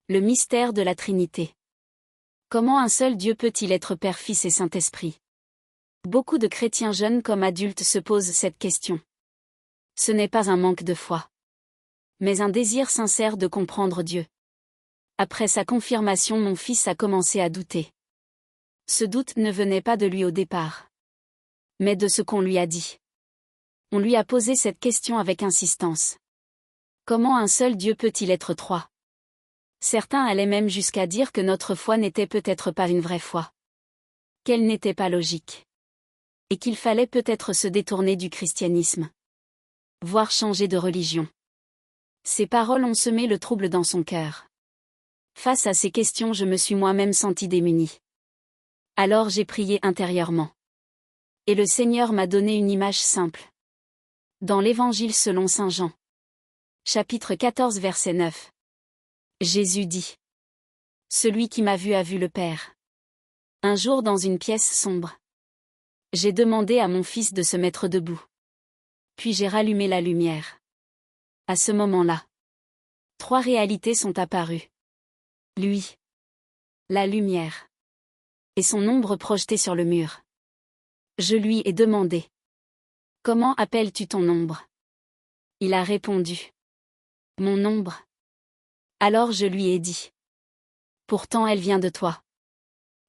Le mystère de la Trinité. Comment un seul Dieu peut-il être Père, Fils et Saint-Esprit? Beaucoup de chrétiens jeunes comme adultes se posent cette question. Ce n'est pas un manque de foi, mais un désir sincère de comprendre Dieu. Après sa confirmation, mon fils a commencé à douter. Ce doute ne venait pas de lui au départ, mais de ce qu'on lui a dit. On lui a posé cette question avec insistance. Comment un seul Dieu peut-il être trois? Certains allaient même jusqu'à dire que notre foi n'était peut-être pas une vraie foi, qu'elle n'était pas logique, et qu'il fallait peut-être se détourner du christianisme, voire changer de religion. Ces paroles ont semé le trouble dans son cœur. Face à ces questions, je me suis moi-même senti démuni. Alors j'ai prié intérieurement. Et le Seigneur m'a donné une image simple. Dans l'Évangile selon saint Jean, chapitre 14 verset 9. Jésus dit: Celui qui m'a vu a vu le Père. Un jour dans une pièce sombre, j'ai demandé à mon fils de se mettre debout. Puis j'ai rallumé la lumière. À ce moment-là, trois réalités sont apparues. Lui, la lumière, et son ombre projetée sur le mur. Je lui ai demandé: Comment appelles-tu ton ombre? Il a répondu: Mon ombre. Alors je lui ai dit: Pourtant elle vient de toi.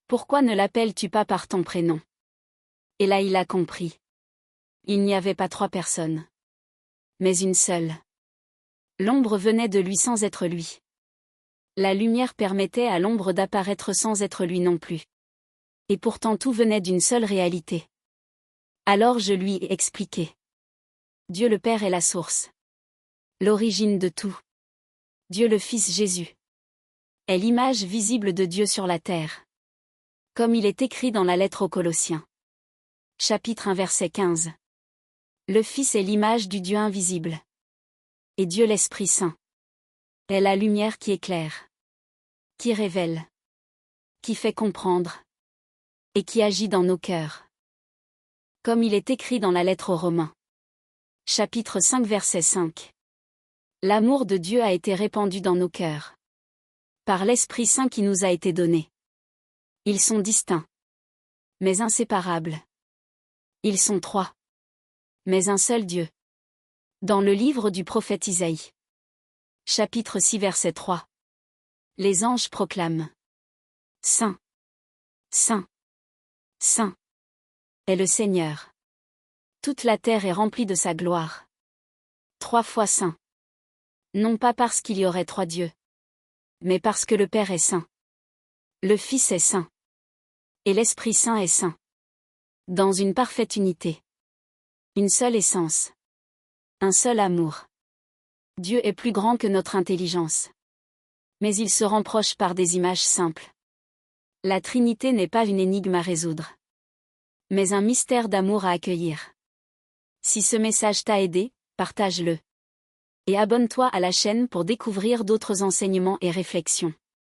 Pourquoi ne l'appelles-tu pas par ton prénom? Et là il a compris. Il n'y avait pas trois personnes, mais une seule. L'ombre venait de lui sans être lui. La lumière permettait à l'ombre d'apparaître sans être lui non plus. Et pourtant tout venait d'une seule réalité. Alors je lui ai expliqué. Dieu le Père est la source, l'origine de tout. Dieu le Fils Jésus est l'image visible de Dieu sur la terre. Comme il est écrit dans la lettre aux Colossiens. Chapitre 1 verset 15. Le Fils est l'image du Dieu invisible. Et Dieu l'Esprit Saint est la lumière qui éclaire, qui révèle, qui fait comprendre, et qui agit dans nos cœurs. Comme il est écrit dans la lettre aux Romains. Chapitre 5 verset 5. L'amour de Dieu a été répandu dans nos cœurs, par l'Esprit Saint qui nous a été donné. Ils sont distincts, mais inséparables. Ils sont trois, mais un seul Dieu. Dans le livre du prophète Isaïe. Chapitre 6 verset 3. Les anges proclament: Saint, Saint, Saint est le Seigneur. Toute la terre est remplie de sa gloire. Trois fois saint. Non pas parce qu'il y aurait trois dieux, mais parce que le Père est saint. Le Fils est saint. Et l'Esprit Saint est saint. Dans une parfaite unité. Une seule essence. Un seul amour. Dieu est plus grand que notre intelligence. Mais il se rend proche par des images simples. La Trinité n'est pas une énigme à résoudre, mais un mystère d'amour à accueillir. Si ce message t'a aidé, partage-le. Et abonne-toi à la chaîne pour découvrir d'autres enseignements et réflexions.